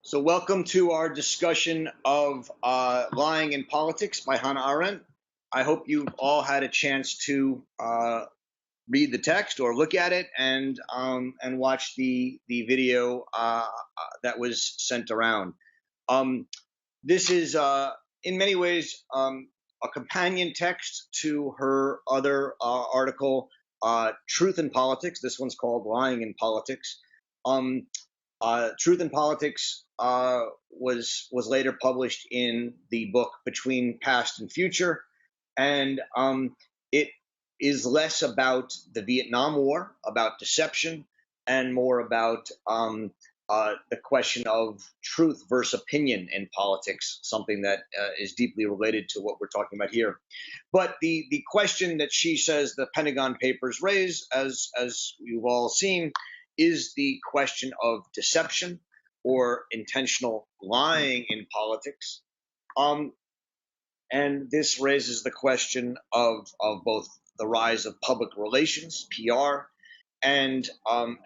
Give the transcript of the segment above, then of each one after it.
So welcome to our discussion of Lying in Politics by Hannah Arendt. I hope you've all had a chance to read the text or look at it and watch the video that was sent around. This is in many ways a companion text to her other article, Truth in Politics. This one's called Lying in Politics. Truth in Politics was later published in the book Between Past and Future, and it is less about the Vietnam War, about deception, and more about the question of truth versus opinion in politics, something that is deeply related to what we're talking about here. But the question that she says the Pentagon Papers raise, as you've all seen, is the question of deception or intentional lying in politics. And this raises the question of both the rise of public relations, PR, and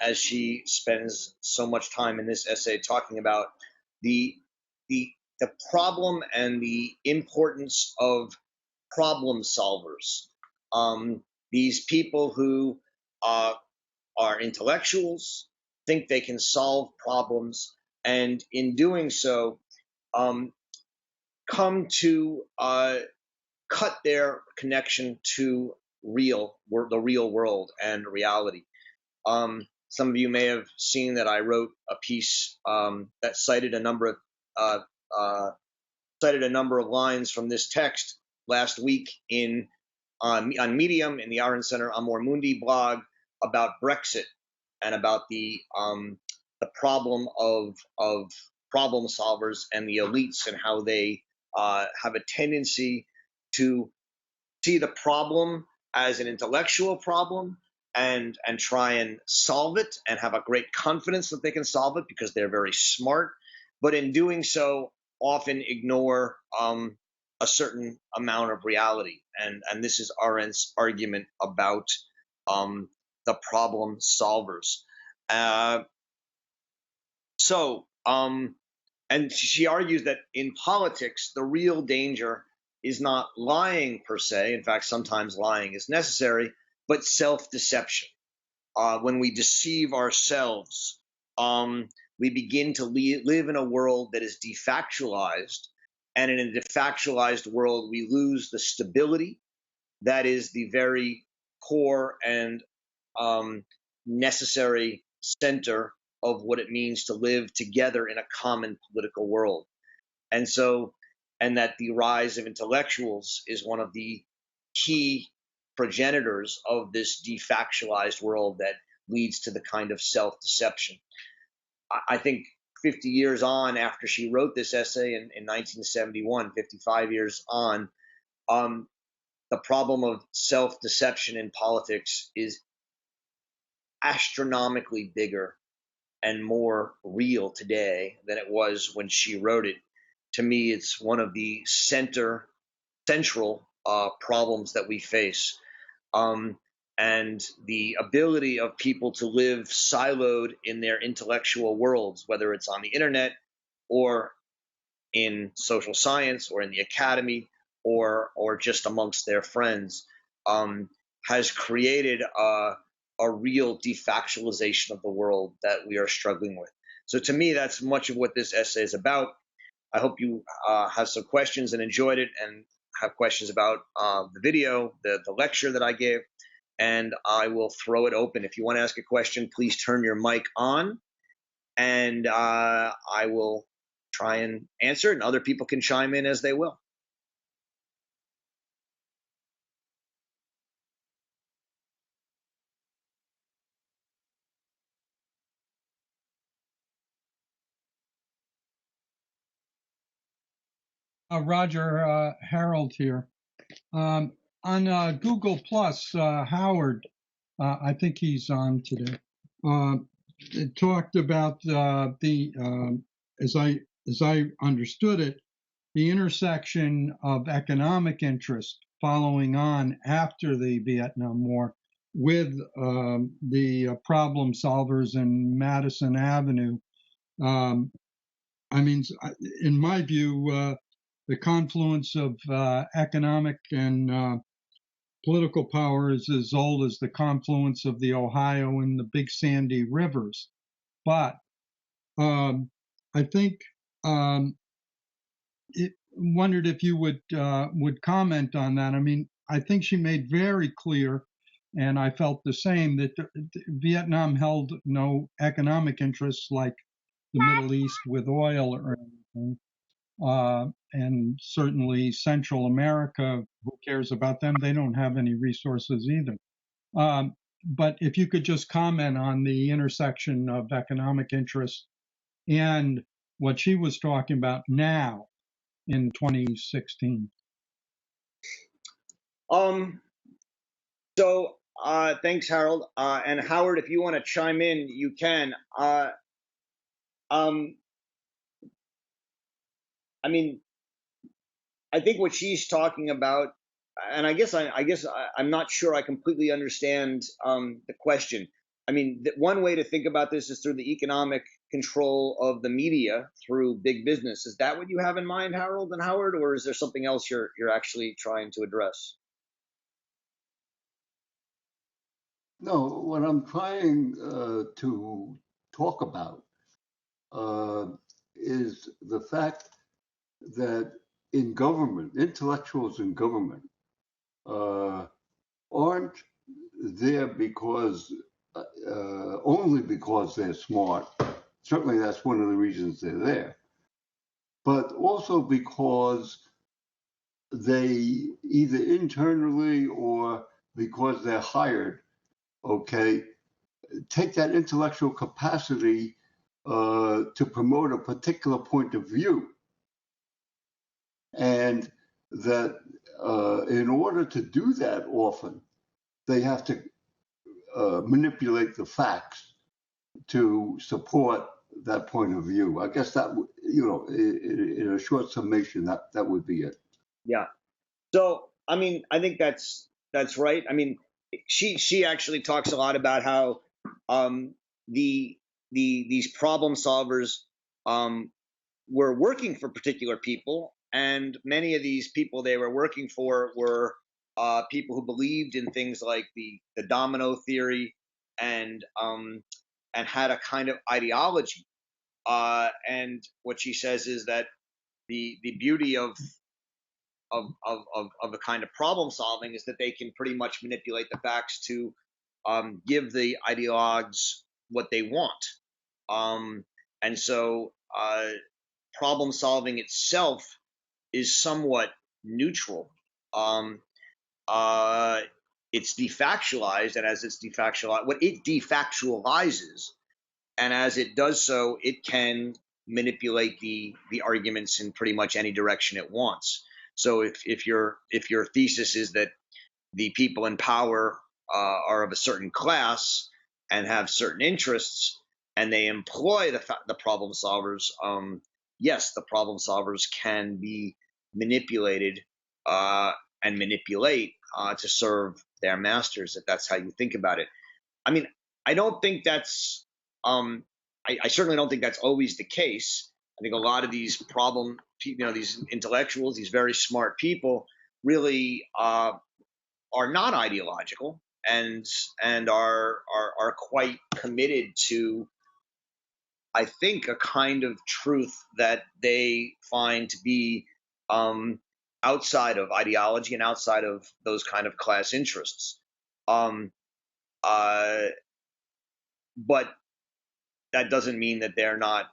as she spends so much time in this essay talking about the problem and the importance of problem solvers. These people who are intellectuals, think they can solve problems, and in doing so, come to cut their connection to the real world and reality. Some of you may have seen that I wrote a piece that cited a number of lines from this text last week on Medium in the Arendts Center Amor Mundi blog about Brexit and about the problem of problem solvers and the elites and how they have a tendency to see the problem as an intellectual problem and try and solve it and have a great confidence that they can solve it because they're very smart, but in doing so often ignore a certain amount of reality. And this is Arendt's argument about the problem solvers. And she argues that in politics, the real danger is not lying per se. In fact, sometimes lying is necessary, but self-deception. When we deceive ourselves, we begin to live in a world that is defactualized. And in a defactualized world, we lose the stability that is the very core and necessary center of what it means to live together in a common political world. And that the rise of intellectuals is one of the key progenitors of this defactualized world that leads to the kind of self-deception. I think 50 years on after she wrote this essay in 1971, 55 years on, the problem of self-deception in politics is astronomically bigger and more real today than it was when she wrote it. To me, it's one of the central problems that we face. And the ability of people to live siloed in their intellectual worlds, whether it's on the internet or in social science or in the academy or just amongst their friends, has created a real defactualization of the world that we are struggling with. So to me, that's much of what this essay is about. I hope you have some questions and enjoyed it and have questions about the video, the lecture that I gave, and I will throw it open. If you want to ask a question, please turn your mic on, and I will try and answer it, and other people can chime in as they will. Roger, Harold here. On Google Plus, Howard, I think he's on today, it talked about as I understood it, the intersection of economic interest following on after the Vietnam War with the problem solvers in Madison Avenue I mean, in my view, the confluence of economic and political power is as old as the confluence of the Ohio and the Big Sandy rivers. But I think wondered if you would comment on that. I mean, I think she made very clear, and I felt the same, that Vietnam held no economic interests like the Middle East with oil or anything. And certainly Central America, who cares about them? They don't have any resources either. But if you could just comment on the intersection of economic interests and what she was talking about now in 2016. So thanks, Harold. And Howard, if you want to chime in, you can. I mean, I think what she's talking about, and I guess I'm not sure I completely understand the question. I mean, one way to think about this is through the economic control of the media through big business. Is that what you have in mind, Harold and Howard, or is there something else you're actually trying to address? No, what I'm trying to talk about is the fact that in government, intellectuals in government aren't there because only because they're smart. Certainly, that's one of the reasons they're there. But also because they either internally or because they're hired, okay, take that intellectual capacity to promote a particular point of view. And that in order to do that often, they have to manipulate the facts to support that point of view. I guess that, in a short summation, that would be it. Yeah. So, I mean, I think that's right. I mean, she actually talks a lot about how these problem solvers were working for particular people, and many of these people they were working for were people who believed in things like the domino theory and had a kind of ideology. And what she says is that the beauty of a kind of problem solving is that they can pretty much manipulate the facts to give the ideologues what they want. And so problem solving itself is somewhat neutral. It's defactualized, and as it's defactualized, what it defactualizes, and as it does so, it can manipulate the arguments in pretty much any direction it wants. So if your thesis is that the people in power are of a certain class and have certain interests, and they employ the problem solvers, yes, the problem solvers can be manipulated and manipulate to serve their masters, if that's how you think about it. I mean, I don't think that's I certainly don't think that's always the case. I think a lot of these these intellectuals, these very smart people, really are not ideological and are quite committed to, I think, a kind of truth that they find to be outside of ideology and outside of those kind of class interests. But that doesn't mean that they're not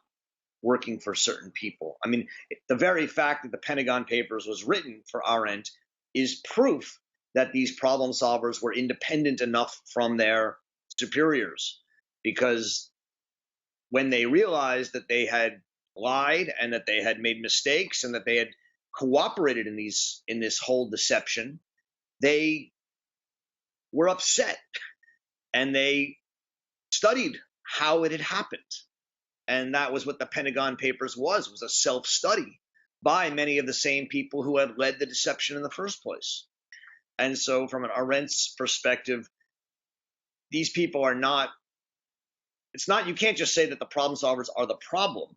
working for certain people. I mean, the very fact that the Pentagon Papers was written for Arendt is proof that these problem solvers were independent enough from their superiors, because when they realized that they had lied and that they had made mistakes and that they had cooperated in this whole deception, they were upset and they studied how it had happened. And that was what the Pentagon Papers was a self-study by many of the same people who had led the deception in the first place. And so from an Arendt's perspective, these people are not, you can't just say that the problem solvers are the problem.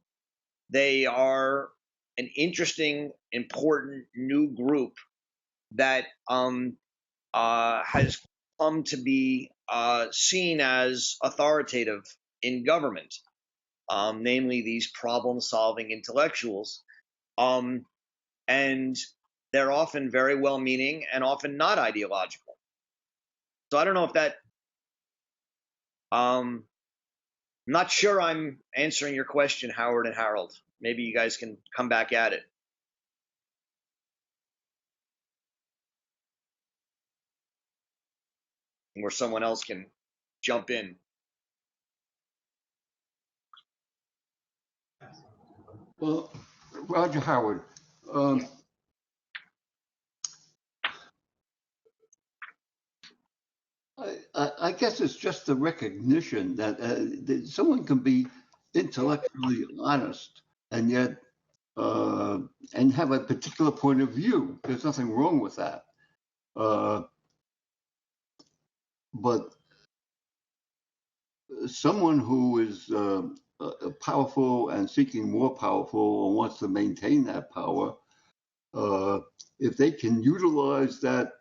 they are an interesting, important new group that has come to be seen as authoritative in government, namely these problem-solving intellectuals. And they're often very well-meaning and often not ideological. So I don't know if that I'm not sure I'm answering your question, Howard and Harold. Maybe you guys can come back at it. Or someone else can jump in. Well, Roger Howard, I guess it's just the recognition that someone can be intellectually honest and yet and have a particular point of view. There's nothing wrong with that. But someone who is powerful and seeking more powerful or wants to maintain that power, if they can utilize that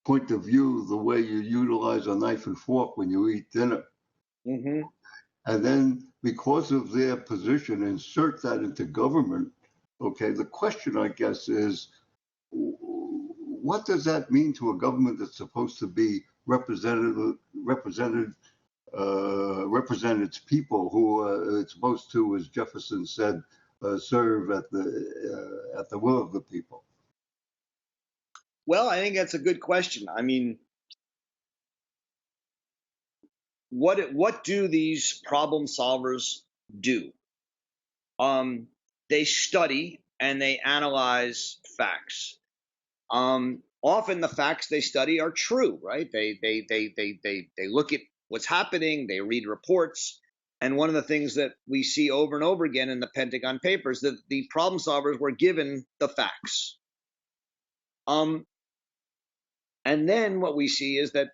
point of view the way you utilize a knife and fork when you eat dinner, Mm-hmm. and then because of their position insert that into government, okay, the question, I guess, is what does that mean to a government that's supposed to be represent its people, who it's supposed to, as Jefferson said, serve at the will of the people? Well, I think that's a good question. I mean, what do these problem solvers do? They study and they analyze facts. Often the facts they study are true, right? They look at what's happening, they read reports, and one of the things that we see over and over again in the Pentagon Papers that the problem solvers were given the facts. And then what we see is that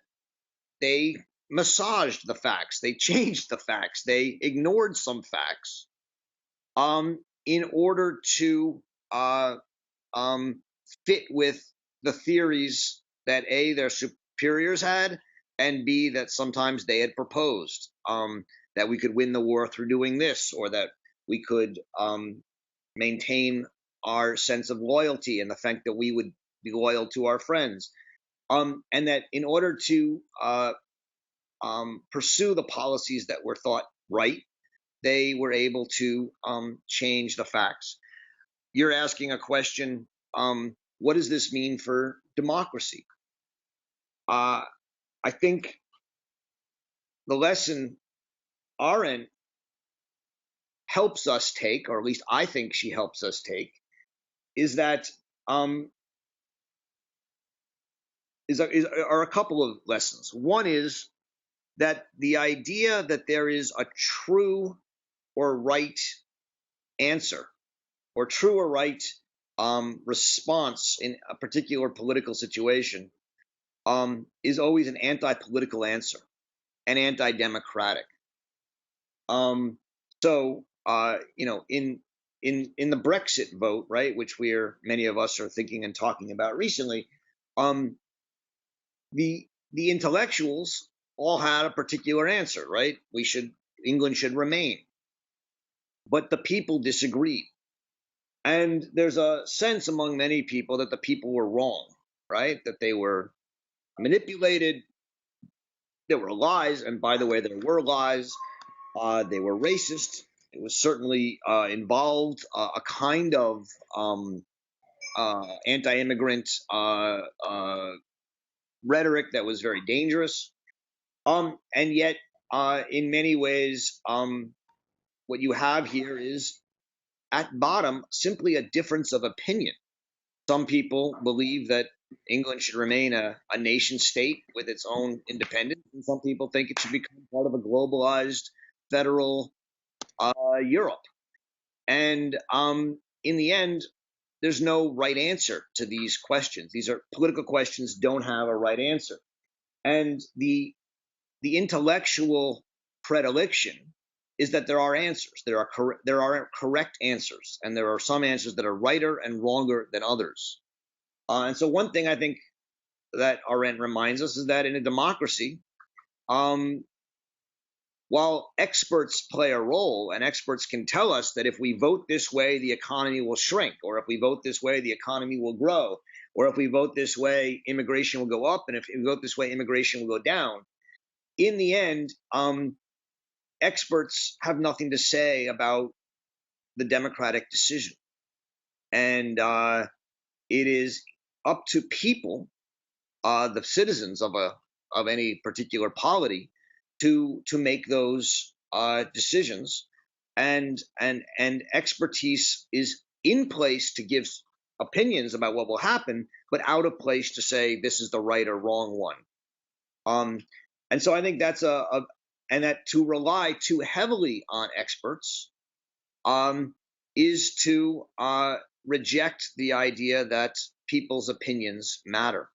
they massaged the facts, they changed the facts, they ignored some facts, in order to fit with the theories that A, their superiors had, and B, that sometimes they had proposed, that we could win the war through doing this, or that we could maintain our sense of loyalty and the fact that we would be loyal to our friends. And that in order to pursue the policies that were thought right, they were able to change the facts. You're asking a question, what does this mean for democracy? I think the lesson Arendt helps us take, or at least I think she helps us take, is that are a couple of lessons. One is that the idea that there is a true or right answer, or true or right response in a particular political situation, is always an anti-political answer and anti-democratic. So in the Brexit vote, right, which many of us are thinking and talking about recently, the intellectuals all had a particular answer, right? England should remain, but the people disagreed, and there's a sense among many people that the people were wrong, right? That they were manipulated. There were lies, and by the way, there were lies. They were racist. It was certainly involved a kind of anti-immigrant rhetoric that was very dangerous. And yet, in many ways, what you have here is, at bottom, simply a difference of opinion. Some people believe that England should remain a nation state with its own independence, and some people think it should become part of a globalized federal Europe. And in the end, there's no right answer to these questions. These are political questions, don't have a right answer. And the intellectual predilection is that there are answers. There are correct answers, and there are some answers that are righter and wronger than others. And so one thing I think that Arendt reminds us is that in a democracy, while experts play a role, and experts can tell us that if we vote this way, the economy will shrink, or if we vote this way, the economy will grow, or if we vote this way, immigration will go up, and if we vote this way, immigration will go down. In the end, experts have nothing to say about the democratic decision. And it is up to people, the citizens of any particular polity, to make those decisions, and expertise is in place to give opinions about what will happen, but out of place to say this is the right or wrong one. And so I think that's and that to rely too heavily on experts is to reject the idea that people's opinions matter.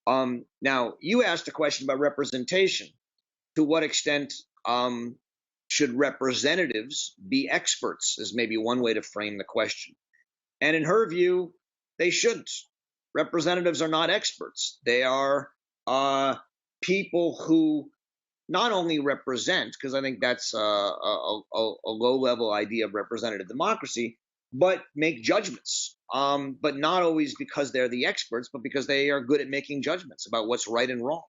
Now, you asked a question about representation. To what extent should representatives be experts, is maybe one way to frame the question. And in her view, they shouldn't. Representatives are not experts. They are people who not only represent, because I think that's a low-level idea of representative democracy, but make judgments. But not always because they're the experts, but because they are good at making judgments about what's right and wrong.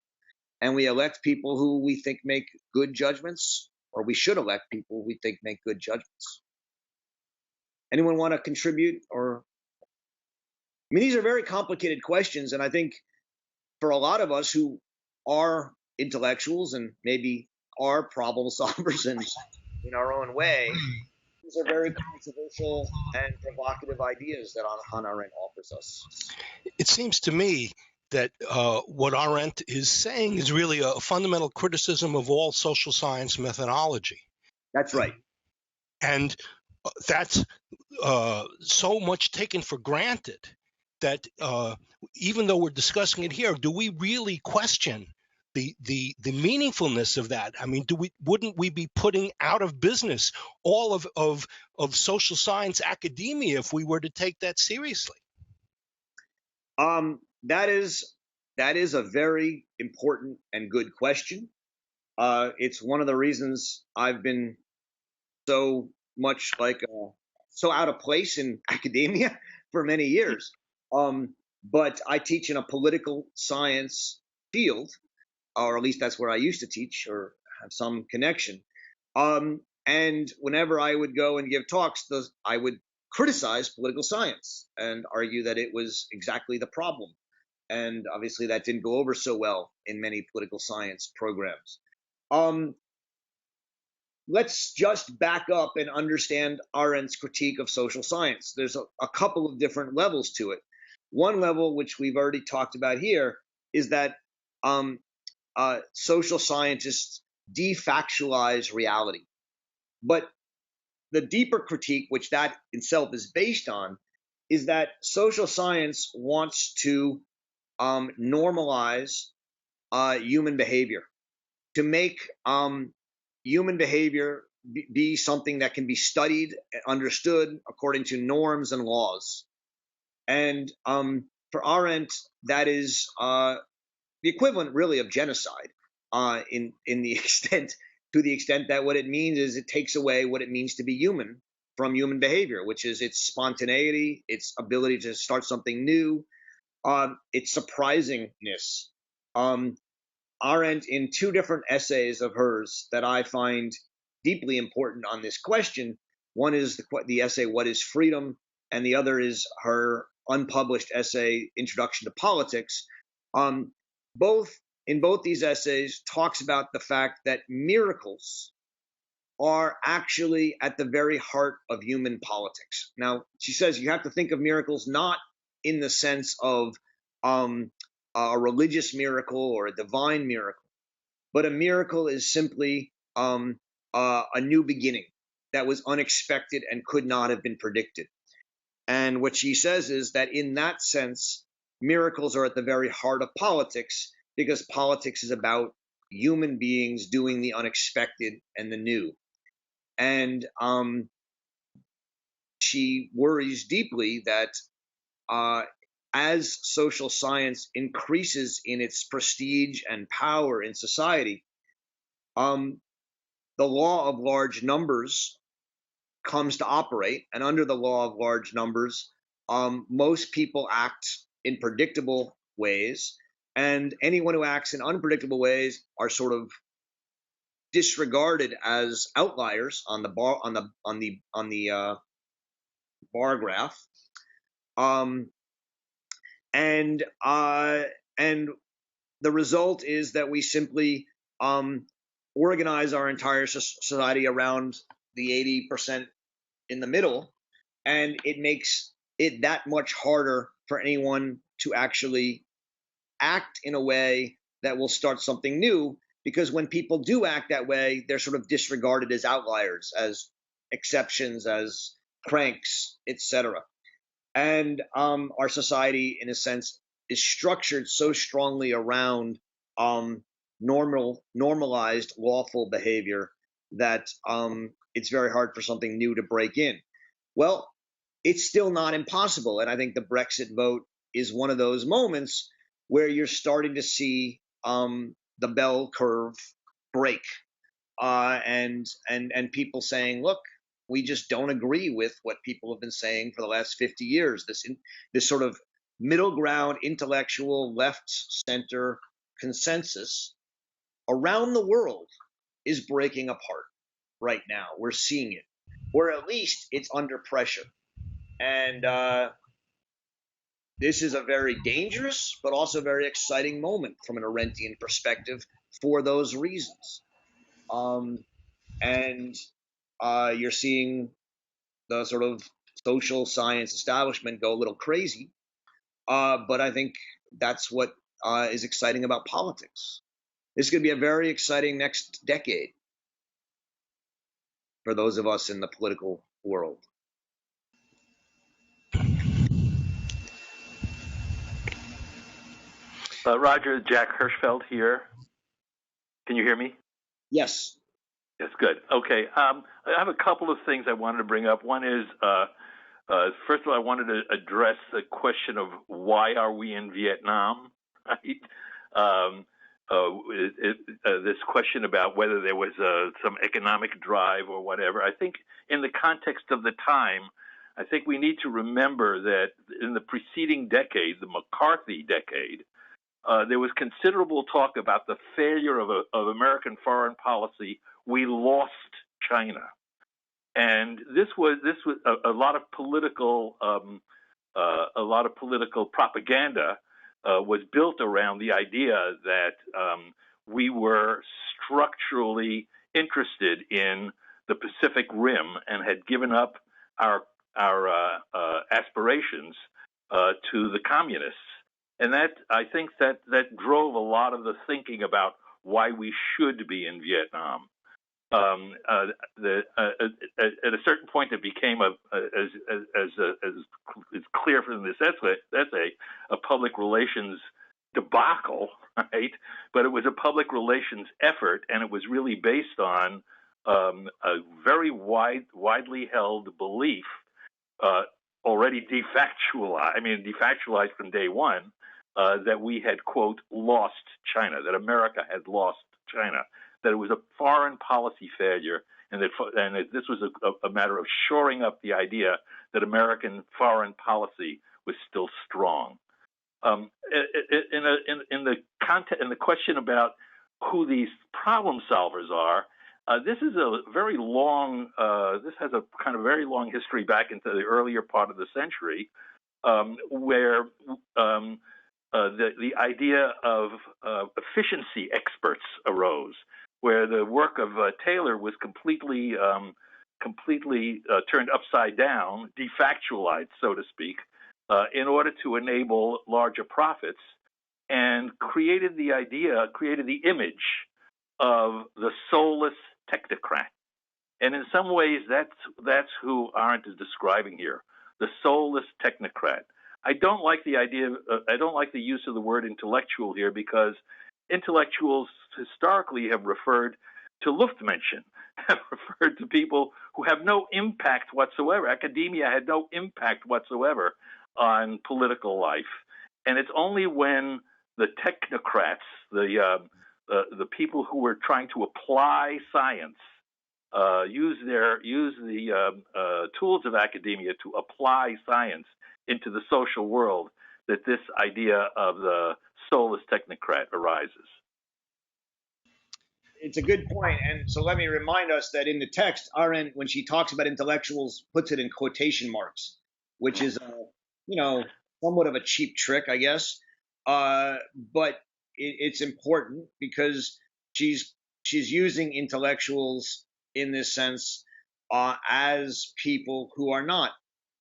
And we elect people who we think make good judgments, or we should elect people we think make good judgments. Anyone want to contribute? Or, I mean, these are very complicated questions, and I think for a lot of us who are intellectuals and maybe are problem solvers in our own way, these are very controversial and provocative ideas that Hannah Arendt offers us. It seems to me that what Arendt is saying is really a fundamental criticism of all social science methodology. That's right. And that's so much taken for granted that even though we're discussing it here, do we really question the meaningfulness of that? I mean, wouldn't we be putting out of business all of social science academia if we were to take that seriously? That is a very important and good question. It's one of the reasons I've been so much so out of place in academia for many years. But I teach in a political science field, or at least that's where I used to teach or have some connection. And whenever I would go and give talks, I would criticize political science and argue that it was exactly the problem. And obviously that didn't go over so well in many political science programs. Let's just back up and understand Arendt's critique of social science. There's a couple of different levels to it. One level, which we've already talked about here, is that social scientists defactualize reality. But the deeper critique, which that itself is based on, is that social science wants to normalize human behavior, to make human behavior be something that can be studied, understood according to norms and laws. And for Arendt, that is the equivalent, really, of genocide, in the extent that what it means is it takes away what it means to be human from human behavior, which is its spontaneity, its ability to start something new, its surprisingness. Arendt, in two different essays of hers that I find deeply important on this question, one is the essay "What is Freedom?" and the other is her unpublished essay "Introduction to Politics." In both these essays talks about the fact that miracles are actually at the very heart of human politics. Now, she says you have to think of miracles not in the sense of a religious miracle or a divine miracle, but a miracle is simply a new beginning that was unexpected and could not have been predicted. And what she says is that in that sense, miracles are at the very heart of politics, because politics is about human beings doing the unexpected and the new. And she worries deeply that as social science increases in its prestige and power in society, the law of large numbers comes to operate. And under the law of large numbers, most people act in predictable ways, and anyone who acts in unpredictable ways are sort of disregarded as outliers on the bar graph. And the result is that we simply organize our entire society around the 80% in the middle, and it makes it that much harder for anyone to actually act in a way that will start something new, because when people do act that way, they're sort of disregarded as outliers, as exceptions, as cranks, etc. And our society, in a sense, is structured so strongly around normalized, lawful behavior that it's very hard for something new to break in. Well, it's still not impossible, and I think the Brexit vote is one of those moments where you're starting to see the bell curve break, and people saying, "Look, we just don't agree with what people have been saying for the last 50 years." This sort of middle ground, intellectual, left-center consensus around the world is breaking apart right now. We're seeing it, or at least it's under pressure. And this is a very dangerous, but also very exciting moment from an Arendtian perspective for those reasons. And you're seeing the sort of social science establishment go a little crazy. But I think that's what is exciting about politics. This is going to be a very exciting next decade for those of us in the political world. Roger, Jack Hirschfeld here. Can you hear me? Yes. Yes, good. Okay. I have a couple of things I wanted to bring up. One is, first of all, I wanted to address the question of why are we in Vietnam, right? This question about whether there was some economic drive or whatever. I think in the context of the time, I think we need to remember that in the preceding decade, the McCarthy decade, there was considerable talk about the failure of American foreign policy. We lost China, and this was a lot of political propaganda was built around the idea that we were structurally interested in the Pacific Rim and had given up our aspirations to the communists. And that, I think that drove a lot of the thinking about why we should be in Vietnam. At a certain point, it became as clear from this essay, a public relations debacle, right? But it was a public relations effort, and it was really based on a very widely held belief, already defactualized from day one, that we had, quote, lost China, that America had lost China, that it was a foreign policy failure, and that this was a matter of shoring up the idea that American foreign policy was still strong. In the question about who these problem solvers are, this is a very long. This has a kind of very long history back into the earlier part of the century, where the idea of efficiency experts arose, where the work of Taylor was completely turned upside down, defactualized, so to speak, in order to enable larger profits, and created the image of the soulless technocrat. And in some ways, that's who Arendt is describing here, the soulless technocrat. I don't like the use of the word intellectual here, because intellectuals historically have referred to Luftmenschen, referred to people who have no impact whatsoever. Academia had no impact whatsoever on political life, and it's only when the technocrats, the people who were trying to apply science, use the tools of academia to apply science into the social world, that this idea of the soulless technocrat arises. It's a good point. And so let me remind us that in the text, Arendt, when she talks about intellectuals, puts it in quotation marks, which is, somewhat of a cheap trick, I guess. But it's important because she's using intellectuals in this sense as people who are not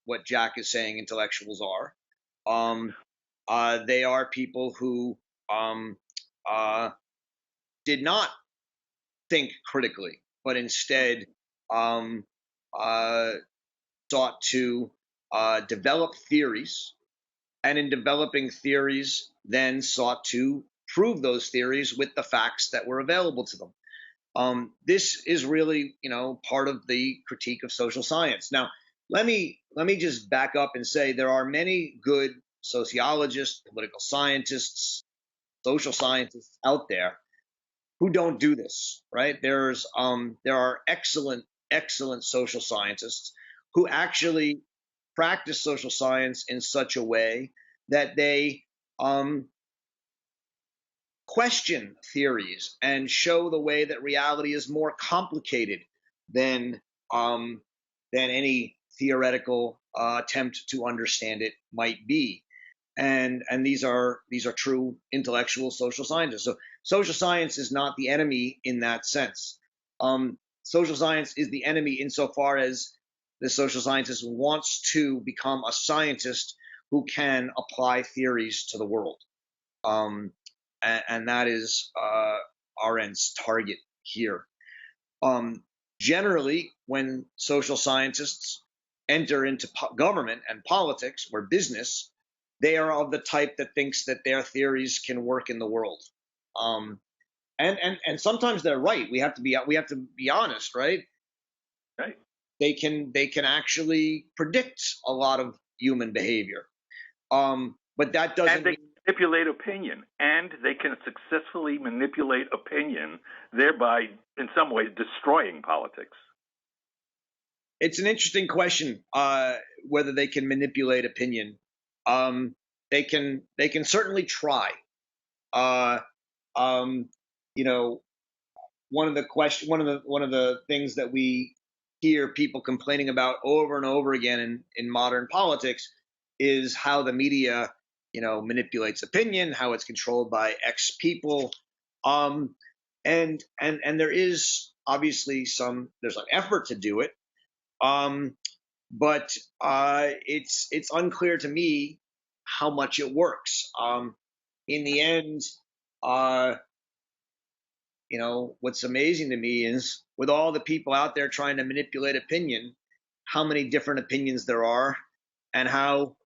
what Jack is saying intellectuals are. They are people who did not think critically, but instead sought to develop theories, and in developing theories, then sought to prove those theories with the facts that were available to them. This is really, part of the critique of social science. Now, let me just back up and say there are many good sociologists, political scientists, social scientists out there who don't do this, right? There are excellent social scientists who actually practice social science in such a way that they question theories and show the way that reality is more complicated than any theoretical attempt to understand it might be. And these are true intellectual social scientists. So social science is not the enemy in that sense. Social science is the enemy insofar as the social scientist wants to become a scientist who can apply theories to the world. And that is Arendt's target here. Generally, when social scientists enter into government and politics or business, they are of the type that thinks that their theories can work in the world. And sometimes they're right. We have to be honest, right? Right. They can actually predict a lot of human behavior. But that doesn't and they manipulate opinion, and they can successfully manipulate opinion, thereby in some ways destroying politics. It's an interesting question, whether they can manipulate opinion. They can certainly try. One of the things that we hear people complaining about over and over again in modern politics is how the media, manipulates opinion, how it's controlled by X people, and there is obviously there's an effort to do it, but it's unclear to me how much it works. In the end, what's amazing to me is with all the people out there trying to manipulate opinion, how many different opinions there are, and how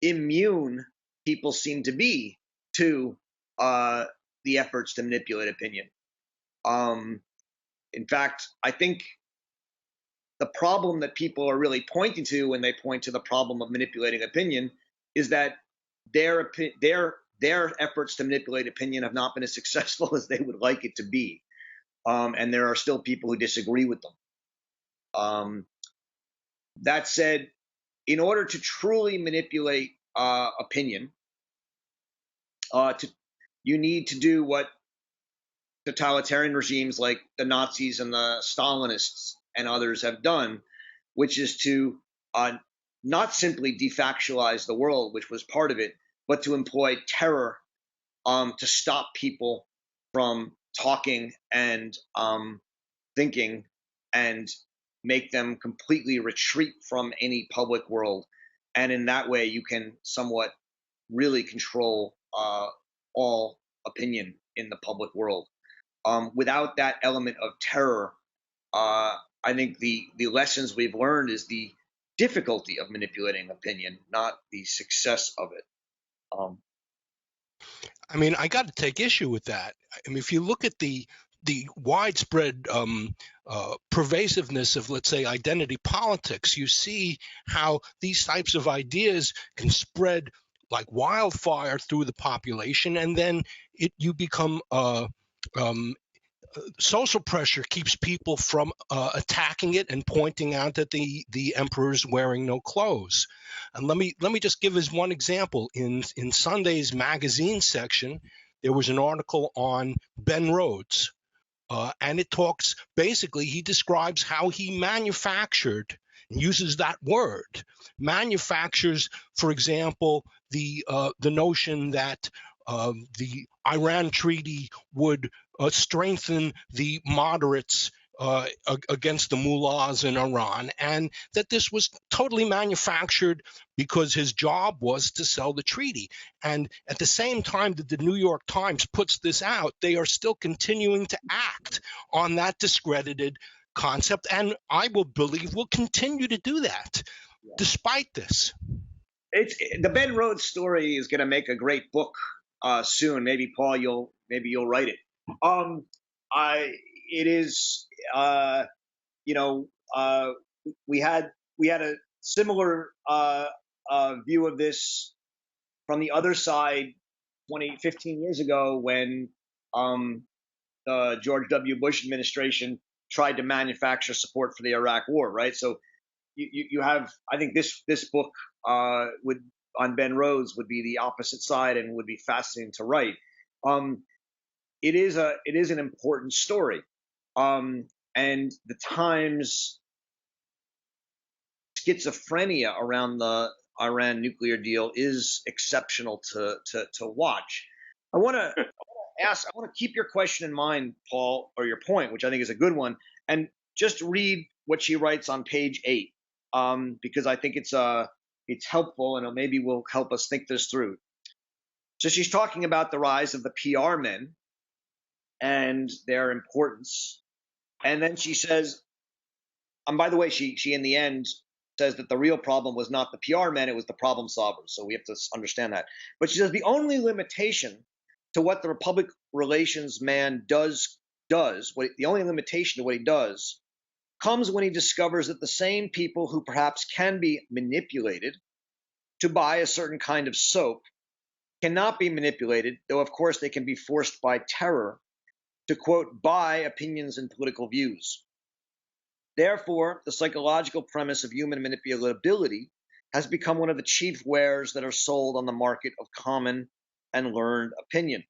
immune people seem to be to the efforts to manipulate opinion. In fact, I think the problem that people are really pointing to when they point to the problem of manipulating opinion is that their efforts to manipulate opinion have not been as successful as they would like it to be. And there are still people who disagree with them. That said, in order to truly manipulate opinion, you need to do what totalitarian regimes like the Nazis and the Stalinists and others have done, which is to not simply defactualize the world, which was part of it, but to employ terror to stop people from talking and thinking, and make them completely retreat from any public world. And in that way, you can somewhat really control all opinion in the public world. Without that element of terror, I think the lessons we've learned is the difficulty of manipulating opinion, not the success of it. I mean, I got to take issue with that. I mean, if you look at the the widespread pervasiveness of, let's say, identity politics, you see how these types of ideas can spread like wildfire through the population, and then you become social pressure keeps people from attacking it and pointing out that the emperor's wearing no clothes. And let me just give as one example. In Sunday's magazine section, there was an article on Ben Rhodes, and it talks, basically, he describes how he manufactured, and uses that word, manufactures, for example, the notion that the Iran treaty would strengthen the moderates against the mullahs in Iran, and that this was totally manufactured because his job was to sell the treaty. And at the same time that the New York Times puts this out, they are still continuing to act on that discredited concept, and I will believe will continue to do that despite this. The Ben Rhodes story is going to make a great book soon. Maybe Paul, you'll write it. It is, we had a similar view of this from the other side 15 years ago when the George W. Bush administration tried to manufacture support for the Iraq War, right? So you have, I think this book on Ben Rhodes would be the opposite side and would be fascinating to write. It is an important story, and the Times schizophrenia around the Iran nuclear deal is exceptional to watch. I want to keep your question in mind, Paul, or your point, which I think is a good one, and just read what she writes on page 8, because I think it's helpful and it maybe will help us think this through. So she's talking about the rise of the PR men and their importance, and then she says, and by the way, she in the end says that the real problem was not the PR men, it was the problem solvers. So we have to understand that. But she says the only limitation to what the public relations man does, the only limitation to what he does comes when he discovers that the same people who perhaps can be manipulated to buy a certain kind of soap cannot be manipulated, though of course they can be forced by terror to, quote, buy opinions and political views. Therefore, the psychological premise of human manipulability has become one of the chief wares that are sold on the market of common and learned opinion.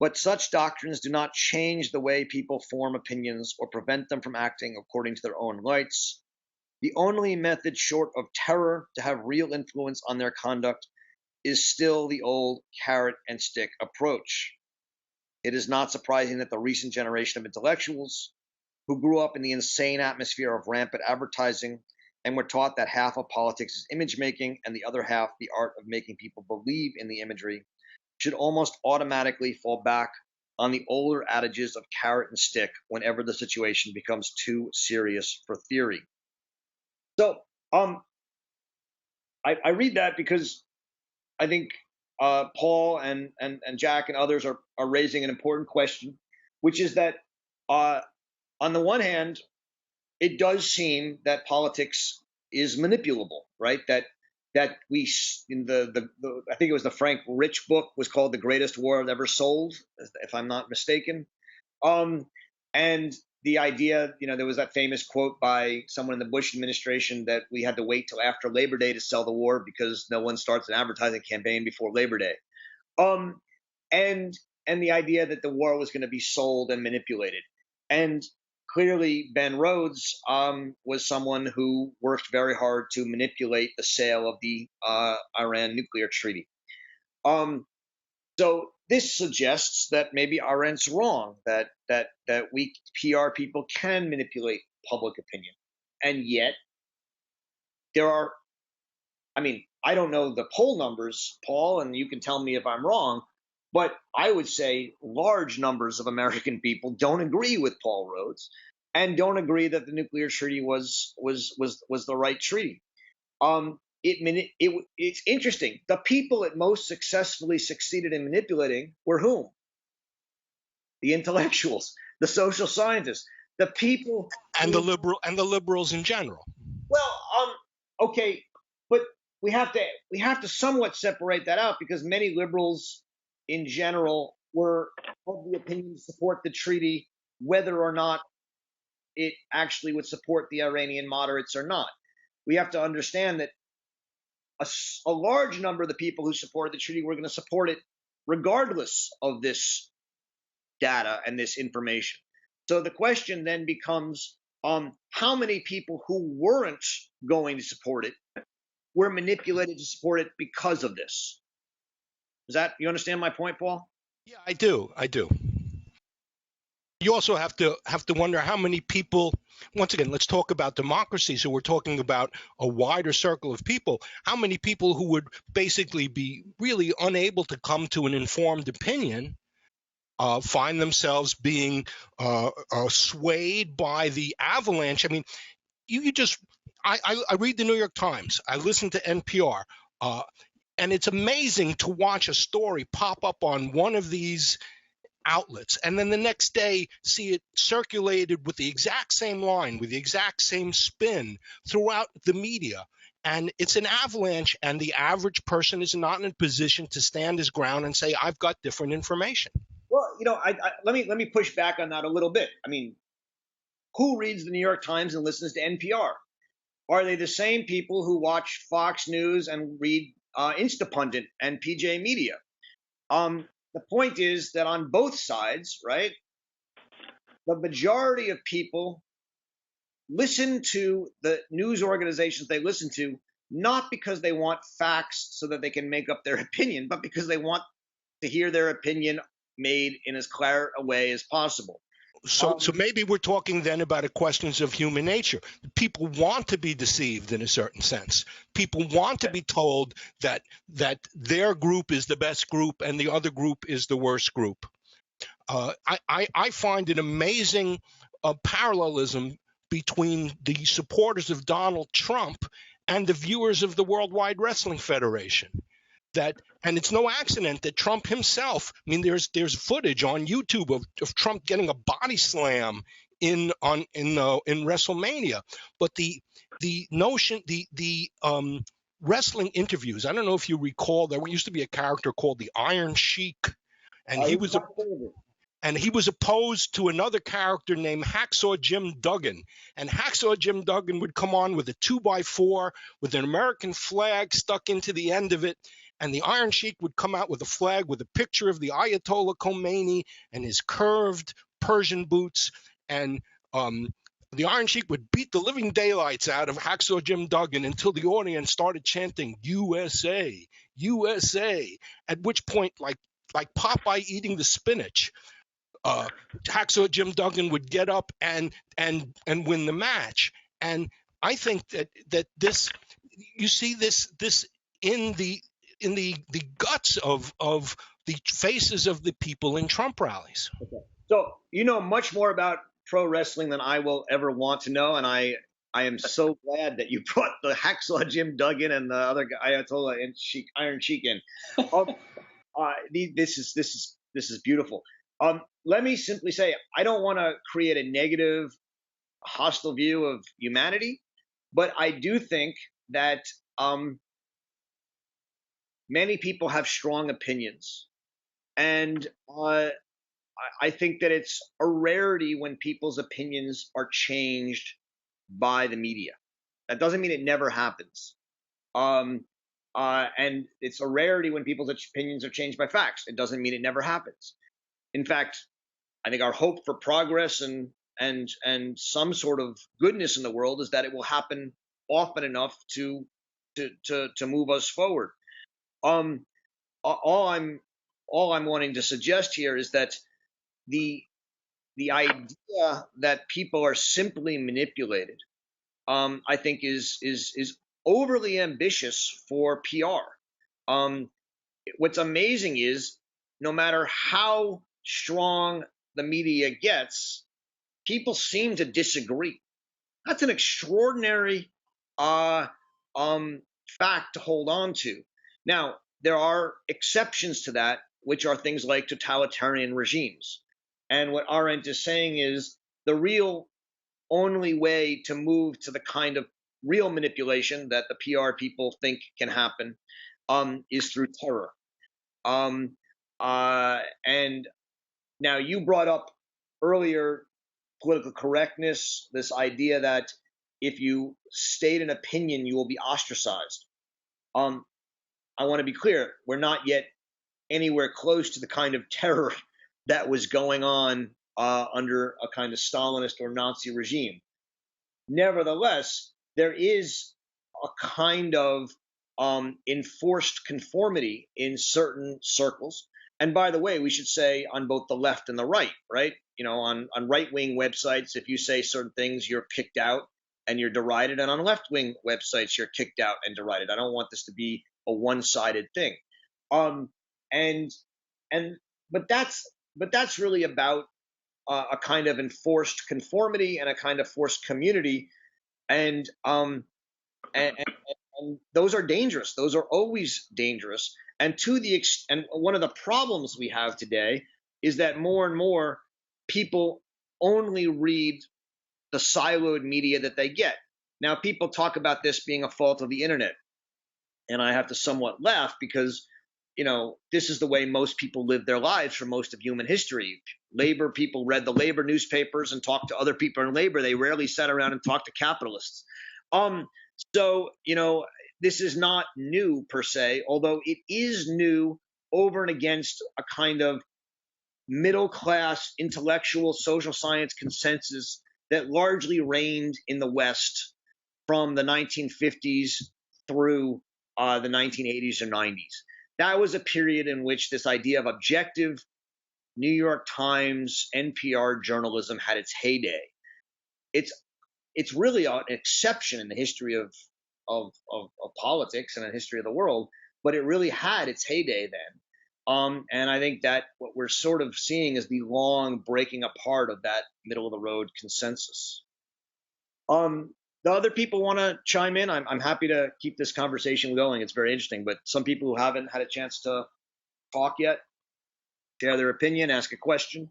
But such doctrines do not change the way people form opinions or prevent them from acting according to their own lights. The only method short of terror to have real influence on their conduct is still the old carrot and stick approach. It is not surprising that the recent generation of intellectuals who grew up in the insane atmosphere of rampant advertising and were taught that half of politics is image making and the other half the art of making people believe in the imagery, should almost automatically fall back on the older adages of carrot and stick whenever the situation becomes too serious for theory. So I read that because I think Paul and Jack and others are raising an important question, which is that on the one hand, it does seem that politics is manipulable, right? That we in the I think it was the Frank Rich book was called The Greatest War Ever Sold, if I'm not mistaken. And the idea, there was that famous quote by someone in the Bush administration that we had to wait till after Labor Day to sell the war because no one starts an advertising campaign before Labor Day. And the idea that the war was going to be sold and manipulated. And clearly, Ben Rhodes was someone who worked very hard to manipulate the sale of the Iran nuclear treaty. So this suggests that maybe Arendt's wrong, that we PR people can manipulate public opinion. And yet there are, I don't know the poll numbers, Paul, and you can tell me if I'm wrong, but I would say large numbers of American people don't agree with Paul Rhodes and don't agree that the nuclear treaty was the right treaty. It's interesting. The people it most successfully succeeded in manipulating were whom? the intellectuals, the social scientists, the people, and the liberals in general. well, okay, but we have to somewhat separate that out, because many liberals in general were of the opinion to support the treaty, whether or not it actually would support the Iranian moderates or not. We have to understand that a large number of the people who supported the treaty were going to support it regardless of this data and this information. So the question then becomes, how many people who weren't going to support it were manipulated to support it because of this? You understand my point, Paul? Yeah, I do. You also have to wonder how many people, once again, let's talk about democracy. So we're talking about a wider circle of people. How many people who would basically be really unable to come to an informed opinion find themselves being swayed by the avalanche? I mean, I read the New York Times. I listen to NPR. And it's amazing to watch a story pop up on one of these outlets, and then the next day see it circulated with the exact same line, with the exact same spin throughout the media. And it's an avalanche, and the average person is not in a position to stand his ground and say, I've got different information. Well, let me push back on that a little bit. I mean, who reads the New York Times and listens to NPR? Are they the same people who watch Fox News and read Instapundit and PJ Media? The point is that on both sides, right, the majority of people listen to the news organizations they listen to, not because they want facts so that they can make up their opinion, but because they want to hear their opinion made in as clear a way as possible. So maybe we're talking then about questions of human nature. People want to be deceived in a certain sense. People want to be told that their group is the best group and the other group is the worst group. I find an amazing parallelism between the supporters of Donald Trump and the viewers of the Worldwide Wrestling Federation. And it's no accident that Trump himself, I mean, there's footage on YouTube of Trump getting a body slam in WrestleMania. But the notion, the wrestling interviews, I don't know if you recall, there used to be a character called the Iron Sheik, and he was opposed to another character named Hacksaw Jim Duggan. And Hacksaw Jim Duggan would come on with a 2x4 with an American flag stuck into the end of it. And the Iron Sheik would come out with a flag with a picture of the Ayatollah Khomeini and his curved Persian boots. And the Iron Sheik would beat the living daylights out of Hacksaw Jim Duggan until the audience started chanting, USA, USA, at which point, like Popeye eating the spinach, Hacksaw Jim Duggan would get up and win the match. And I think that this, you see this in the guts of the faces of the people in Trump rallies. Okay. So you know much more about pro wrestling than I will ever want to know, and I am so glad that you brought the Hacksaw Jim Duggan and the other guy, Ayatollah and Iron Sheik in. This is beautiful. Let me simply say, I don't want to create a negative, hostile view of humanity, but I do think that many people have strong opinions, and I think that it's a rarity when people's opinions are changed by the media. That doesn't mean it never happens. And it's a rarity when people's opinions are changed by facts. It doesn't mean it never happens. In fact, I think our hope for progress and some sort of goodness in the world is that it will happen often enough to move us forward. All I'm wanting to suggest here is that the idea that people are simply manipulated, I think is overly ambitious for PR. What's amazing is no matter how strong the media gets, people seem to disagree. That's an extraordinary fact to hold on to. Now, there are exceptions to that, which are things like totalitarian regimes. And what Arendt is saying is the real only way to move to the kind of real manipulation that the PR people think can happen is through terror. And now you brought up earlier political correctness, this idea that if you state an opinion, you will be ostracized. I want to be clear, we're not yet anywhere close to the kind of terror that was going on under a kind of Stalinist or Nazi regime. Nevertheless, there is a kind of enforced conformity in certain circles. And by the way, we should say on both the left and the right, right? You know, on right-wing websites, if you say certain things, you're kicked out and you're derided. And on left-wing websites, you're kicked out and derided. I don't want this to be a one-sided thing. But that's really about a kind of enforced conformity and a kind of forced community. And those are dangerous. Those are always dangerous. And one of the problems we have today is that more and more people only read the siloed media that they get. Now, people talk about this being a fault of the internet, and I have to somewhat laugh because, you know, this is the way most people live their lives for most of human history. Labor people read the labor newspapers and talked to other people in labor. They rarely sat around and talked to capitalists. So, you know, this is not new per se, although it is new over and against a kind of middle class intellectual social science consensus that largely reigned in the West from the 1950s through the 1980s or 90s. That was a period in which this idea of objective New York Times, NPR journalism had its heyday. It's really an exception in the history of politics and in the history of the world, but it really had its heyday then. And I think that what we're sort of seeing is the long breaking apart of that middle of the road consensus. The other people want to chime in. I'm happy to keep this conversation going. It's very interesting, but some people who haven't had a chance to talk yet, share their opinion, ask a question.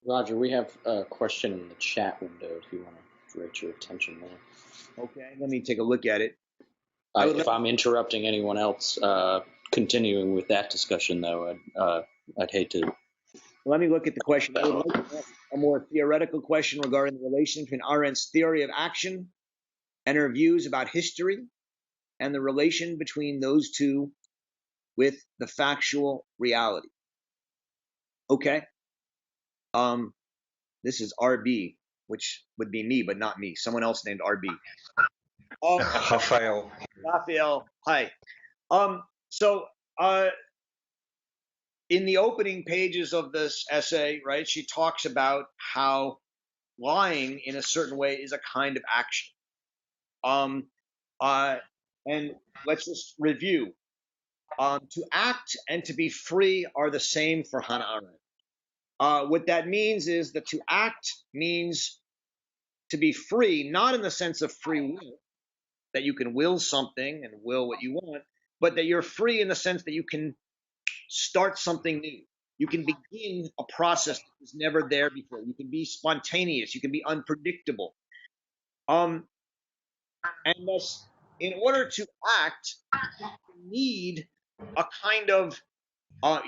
Roger, we have a question in the chat window if you want to direct your attention there. Okay, let me take a look at it. If I'm interrupting anyone else, continuing with that discussion, though, I'd hate to. Let me look at the question. I would like to ask a more theoretical question regarding the relation between Arendt's theory of action and her views about history and the relation between those two with the factual reality. Okay. This is RB, which would be me, but not me. Someone else named RB. Raphael. Hi. So in the opening pages of this essay, right, she talks about how lying in a certain way is a kind of action. And let's just review. To act and to be free are the same for Hannah Arendt. What that means is that to act means to be free, not in the sense of free will, that you can will something and will what you want, but that you're free in the sense that you can start something new. You can begin a process that was never there before. You can be spontaneous. You can be unpredictable. And thus, in order to act, you need a kind of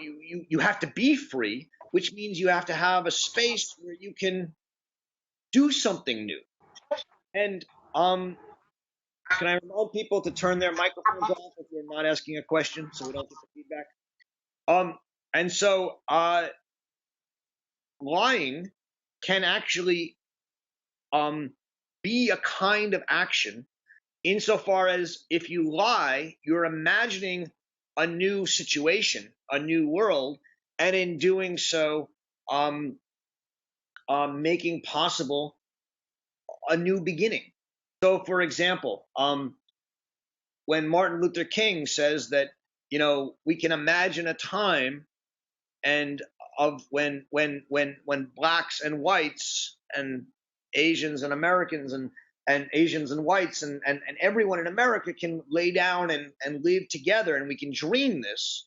you have to be free, which means you have to have a space where you can do something new. And can I remind people to turn their microphones off if you're not asking a question, so we don't get the feedback? And so lying can actually be a kind of action insofar as if you lie, you're imagining a new situation, a new world, and in doing so, making possible a new beginning. So, for example, when Martin Luther King says that, you know, we can imagine a time and of when blacks and whites and Asians and Americans and Asians and whites and everyone in America can lay down and live together and we can dream this.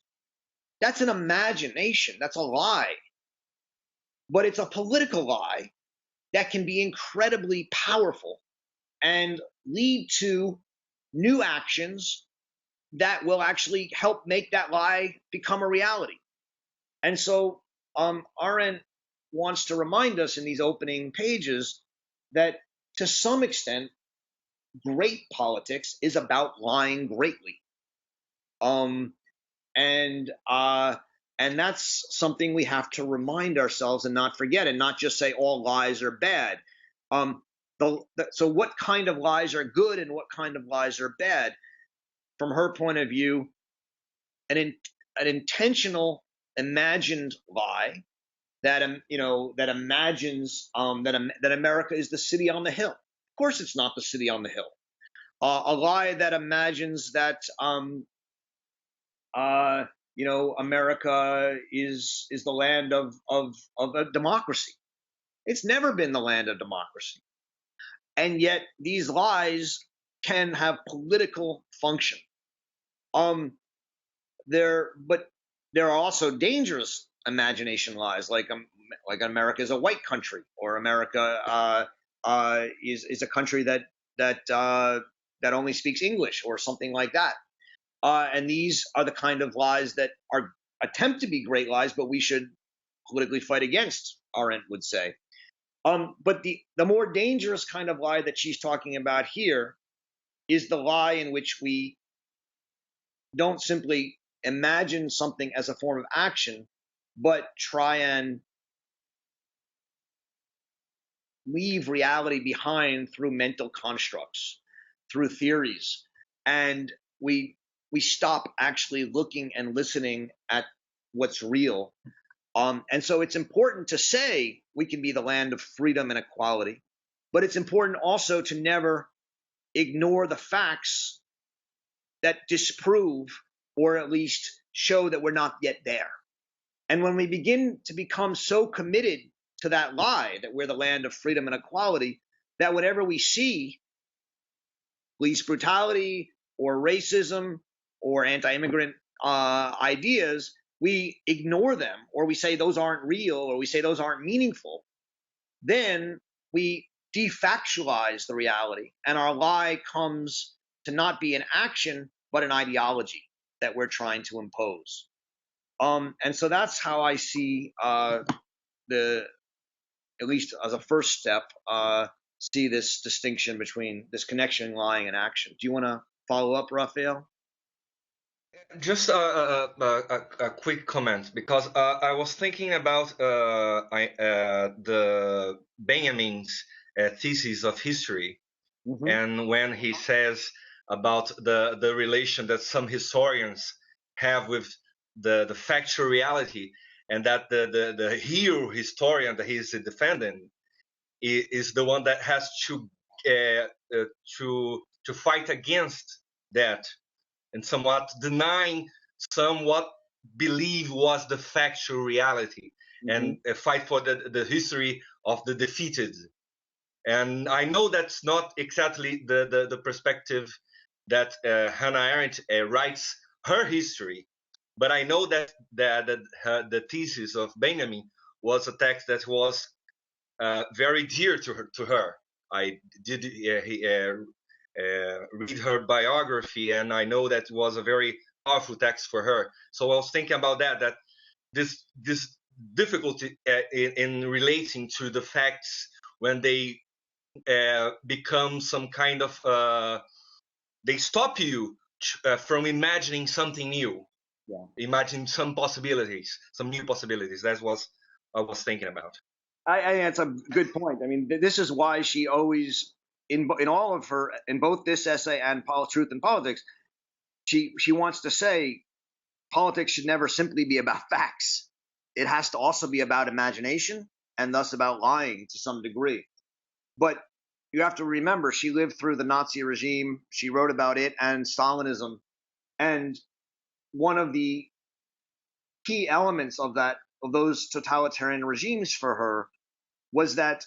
That's an imagination. That's a lie. but it's a political lie that can be incredibly powerful and lead to new actions that will actually help make that lie become a reality. And so Arendt wants to remind us in these opening pages that to some extent, great politics is about lying greatly. And that's something we have to remind ourselves and not forget, and not just say all lies are bad. So what kind of lies are good and what kind of lies are bad? From her point of view, an intentional imagined lie that that imagines that America is the city on the hill. Of course, it's not the city on the hill. A lie that imagines that America is the land of a democracy. It's never been the land of democracy, and yet these lies can have political function. But there are also dangerous imagination lies, like America is a white country, or America is a country that only speaks English, or something like that. And these are the kind of lies that attempt to be great lies, but we should politically fight against, Arendt would say. But the more dangerous kind of lie that she's talking about here is the lie in which we don't simply imagine something as a form of action, but try and leave reality behind through mental constructs, through theories, and we stop actually looking and listening at what's real. And so it's important to say we can be the land of freedom and equality, but it's important also to never ignore the facts that disprove, or at least show that we're not yet there. And when we begin to become so committed to that lie, that we're the land of freedom and equality, that whenever we see police brutality or racism or anti-immigrant ideas, we ignore them, or we say those aren't real, or we say those aren't meaningful, then we defactualize the reality, and our lie comes to not be an action, but an ideology that we're trying to impose. And so that's how I see at least as a first step, see this distinction between this connection, lying, and action. Do you want to follow up, Raphael? Just a quick comment, because I was thinking about the Benjamin's thesis of history, and when he says about the relation that some historians have with the factual reality, and that the hero historian that he is defending is the one that has to fight against that, and somewhat denying somewhat believe was the factual reality, and fight for the history of the defeated. And I know that's not exactly the perspective that Hannah Arendt writes her history, but I know that the thesis of Benjamin was a text that was very dear to her. I did read her biography, and I know that was a very powerful text for her. So I was thinking about that this difficulty in relating to the facts when they become some kind of they stop you from imagining something new, imagining some possibilities, some new possibilities. That's what I was thinking about. I think that's a good point. I mean, this is why she always, in all of her, in both this essay and Truth and Politics, she wants to say politics should never simply be about facts. It has to also be about imagination, and thus about lying to some degree. But you have to remember, she lived through the Nazi regime. She wrote about it and Stalinism. And one of the key elements of those totalitarian regimes for her was that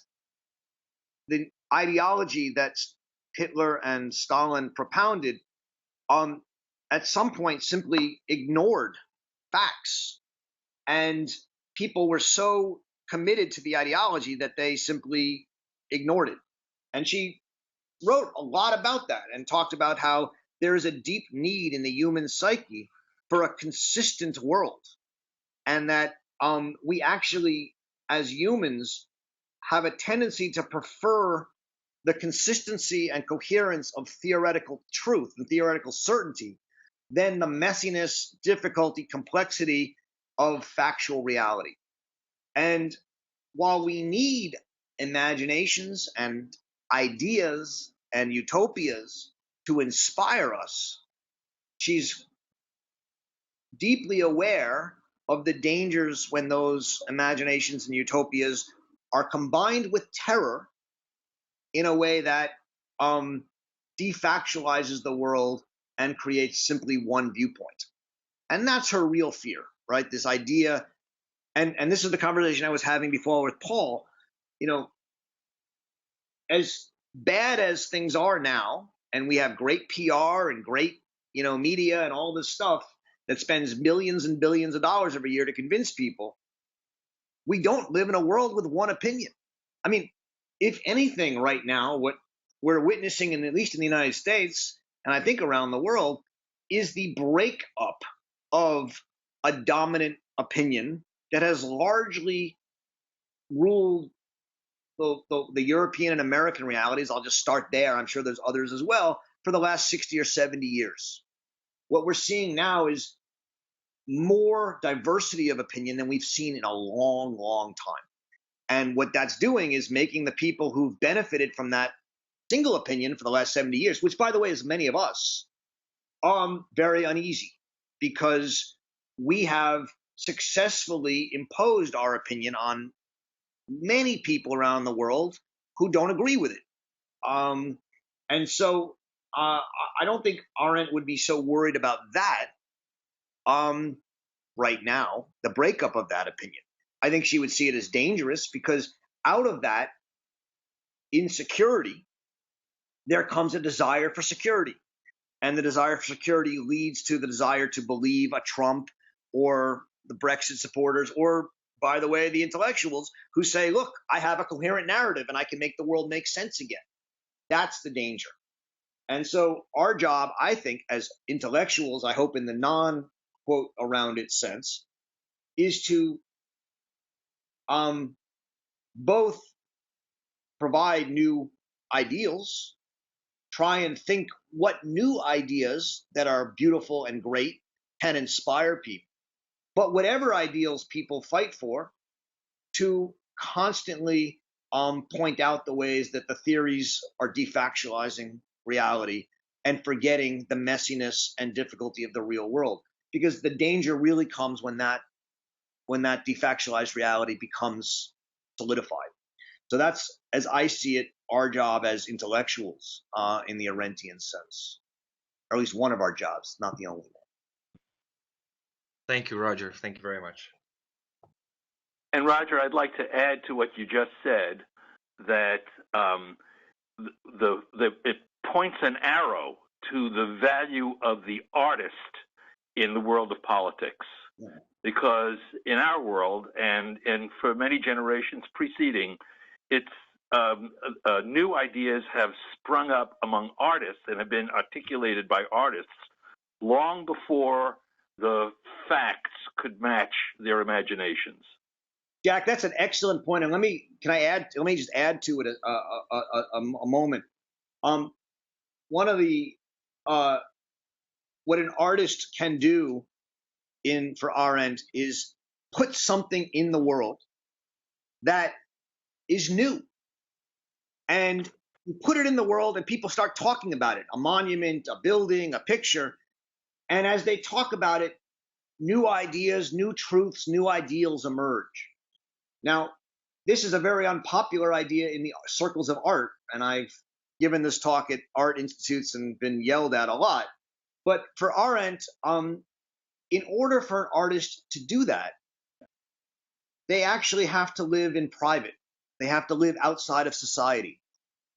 the ideology that Hitler and Stalin propounded at some point simply ignored facts. And people were so committed to the ideology that they simply ignored it. And she wrote a lot about that and talked about how there is a deep need in the human psyche for a consistent world, and that we actually, as humans, have a tendency to prefer the consistency and coherence of theoretical truth and theoretical certainty than the messiness, difficulty, complexity of factual reality. And while we need imaginations and ideas and utopias to inspire us, she's deeply aware of the dangers when those imaginations and utopias are combined with terror in a way that defactualizes the world and creates simply one viewpoint. And that's her real fear, right? This idea, and this is the conversation I was having before with Paul, you know, as bad as things are now, and we have great PR and great, media and all this stuff that spends millions and billions of dollars every year to convince people, we don't live in a world with one opinion. I mean, if anything, right now, what we're witnessing, at least in the United States, and I think around the world, is the breakup of a dominant opinion that has largely ruled the European and American realities. I'll just start there. I'm sure there's others as well, for the last 60 or 70 years. What we're seeing now is more diversity of opinion than we've seen in a long, long time. And what that's doing is making the people who've benefited from that single opinion for the last 70 years, which, by the way, is many of us, very uneasy, because we have successfully imposed our opinion on many people around the world who don't agree with it. And so I don't think Arendt would be so worried about that right now, the breakup of that opinion. I think she would see it as dangerous, because out of that insecurity, there comes a desire for security. And the desire for security leads to the desire to believe a Trump or the Brexit supporters, or, by the way, the intellectuals who say, look, I have a coherent narrative and I can make the world make sense again. That's the danger. And so our job, I think, as intellectuals, I hope in the non-quote around it sense, is to both provide new ideals, try and think what new ideas that are beautiful and great can inspire people, but whatever ideals people fight for, to constantly point out the ways that the theories are defactualizing reality and forgetting the messiness and difficulty of the real world. Because the danger really comes when that defactualized reality becomes solidified. So that's, as I see it, our job as intellectuals in the Arendtian sense, or at least one of our jobs, not the only one. Thank you, Roger. Thank you very much. And Roger, I'd like to add to what you just said that it points an arrow to the value of the artist in the world of politics. Yeah. Because in our world, and for many generations preceding, it's new ideas have sprung up among artists and have been articulated by artists long before the facts could match their imaginations. Jack, that's an excellent point. And let me just add to it a moment. One of the what an artist can do for Arendt is put something in the world that is new, and you put it in the world and people start talking about it, a monument, a building, a picture. And as they talk about it, new ideas, new truths, new ideals emerge. Now, this is a very unpopular idea in the circles of art, and I've given this talk at art institutes and been yelled at a lot. But for Arendt, in order for an artist to do that, they actually have to live in private. They have to live outside of society.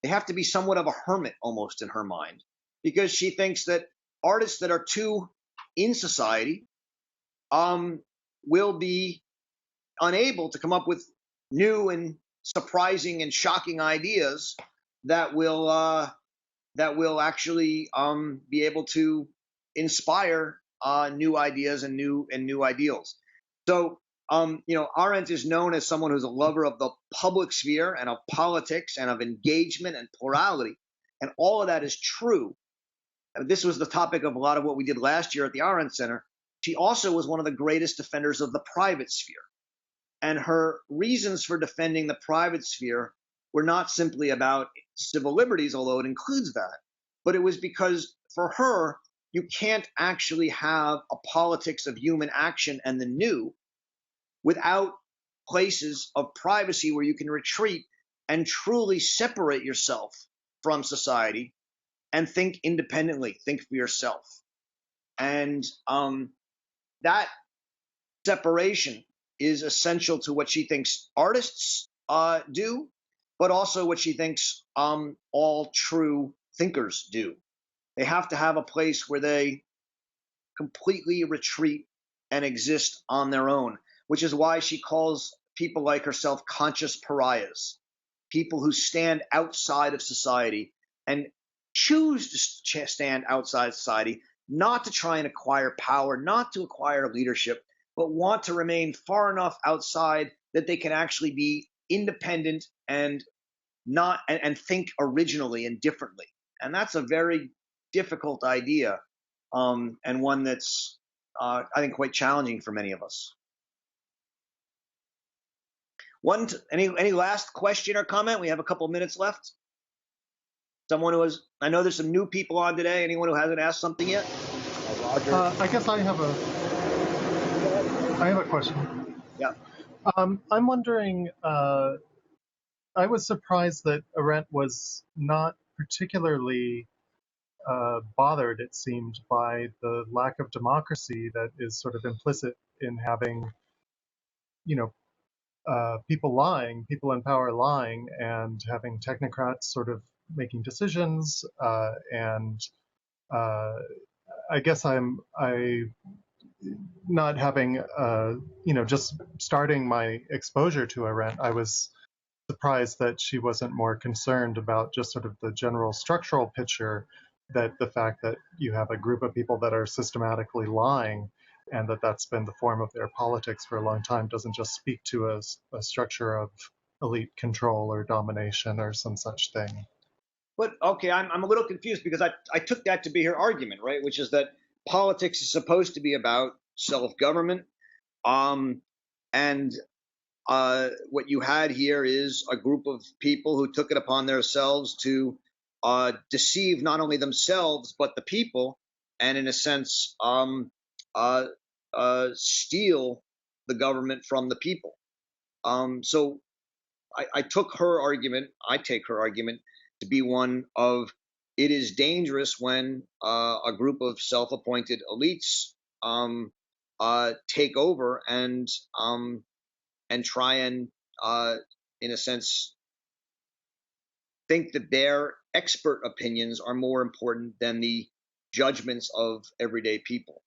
They have to be somewhat of a hermit almost in her mind, because she thinks that artists that are too in society will be unable to come up with new and surprising and shocking ideas that will actually be able to inspire new ideas and new ideals. So Arendt is known as someone who's a lover of the public sphere and of politics and of engagement and plurality, and all of that is true. This was the topic of a lot of what we did last year at the Arendt Center. She also was one of the greatest defenders of the private sphere. And her reasons for defending the private sphere were not simply about civil liberties, although it includes that, but it was because for her, you can't actually have a politics of human action and the new without places of privacy where you can retreat and truly separate yourself from society and think independently, think for yourself. And that separation is essential to what she thinks artists do, but also what she thinks all true thinkers do. They have to have a place where they completely retreat and exist on their own, which is why she calls people like herself conscious pariahs, people who stand outside of society and choose to stand outside society, not to try and acquire power, not to acquire leadership, but want to remain far enough outside that they can actually be independent and not and think originally and differently. And that's a very difficult idea, and one that's I think quite challenging for many of us. Any last question or comment? We have a couple of minutes left. Someone who has, I know there's some new people on today. Anyone who hasn't asked something yet? Roger. I guess I have a question. Yeah. I'm wondering, I was surprised that Arendt was not particularly bothered, it seemed, by the lack of democracy that is sort of implicit in having, people in power lying, and having technocrats sort of making decisions. And I guess I not having, just starting my exposure to Arendt, I was surprised that she wasn't more concerned about just sort of the general structural picture, that the fact that you have a group of people that are systematically lying and that's been the form of their politics for a long time doesn't just speak to a structure of elite control or domination or some such thing. But okay, I'm a little confused because I took that to be her argument, right? Which is that politics is supposed to be about self-government, and what you had here is a group of people who took it upon themselves to deceive not only themselves but the people, and in a sense steal the government from the people. So I took her argument. I take her argument to be one of, it is dangerous when a group of self-appointed elites take over and try and, in a sense, think that their expert opinions are more important than the judgments of everyday people.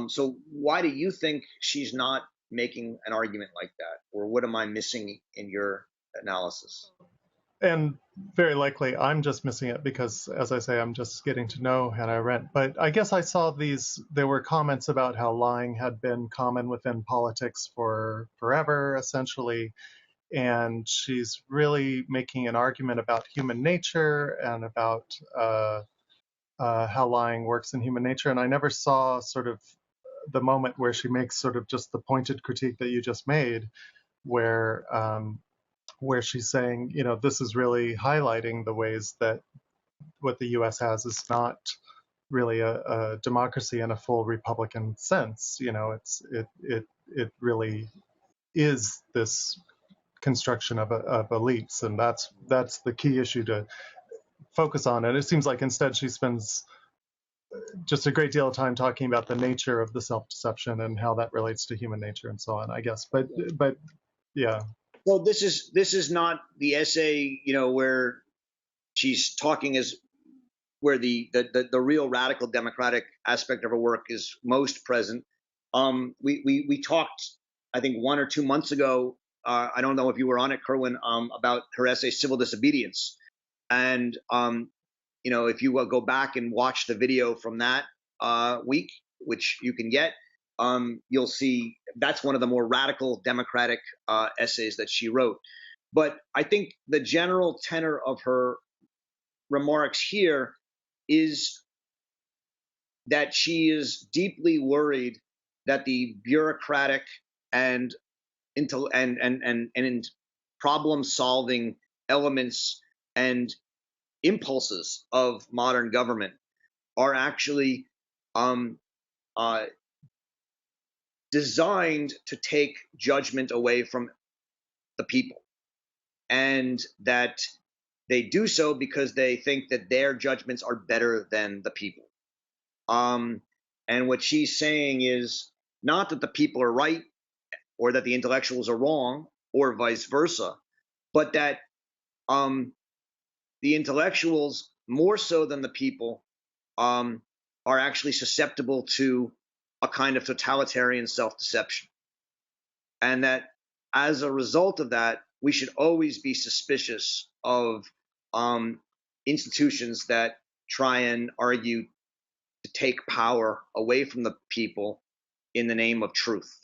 So why do you think she's not making an argument like that? Or what am I missing in your analysis? And very likely I'm just missing it because, as I say, I'm just getting to know Hannah Arendt. But I guess I saw there were comments about how lying had been common within politics for forever, essentially. And she's really making an argument about human nature and about how lying works in human nature. And I never saw sort of the moment where she makes sort of just the pointed critique that you just made, where she's saying, this is really highlighting the ways that what the U.S. has is not really a democracy in a full Republican sense. It really is this construction of elites, and that's the key issue to focus on. And it seems like instead she spends just a great deal of time talking about the nature of the self-deception and how that relates to human nature and so on, I guess. But yeah. Well, this is not the essay, where she's talking where the real radical democratic aspect of her work is most present. We talked, I think, 1 or 2 months ago I don't know if you were on it, Kerwin, about her essay "Civil Disobedience," and if you go back and watch the video from that week, which you can get, you'll see that's one of the more radical democratic essays that she wrote. But I think the general tenor of her remarks here is that she is deeply worried that the bureaucratic and problem-solving elements and impulses of modern government are actually designed to take judgment away from the people, and that they do so because they think that their judgments are better than the people. And what she's saying is not that the people are right or that the intellectuals are wrong or vice versa, but that the intellectuals, more so than the people, are actually susceptible to a kind of totalitarian self-deception. And that as a result of that, we should always be suspicious of institutions that try and argue to take power away from the people in the name of truth.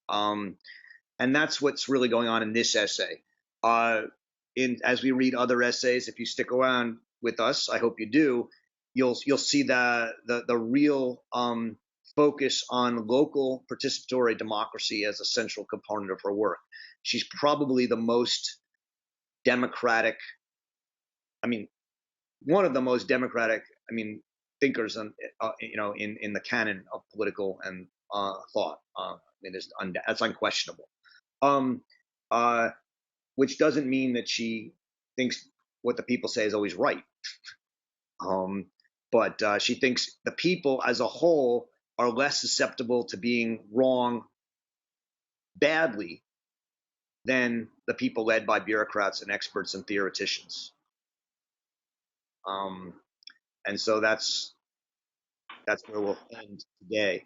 And that's what's really going on in this essay. As we read other essays, if you stick around with us, I hope you do, you'll see the real focus on local participatory democracy as a central component of her work. She's probably the most democratic, one of the most democratic, thinkers, in the canon of political and thought. That's unquestionable. Which doesn't mean that she thinks what the people say is always right. But she thinks the people as a whole are less susceptible to being wrong badly than the people led by bureaucrats and experts and theoreticians. And so that's where we'll end today.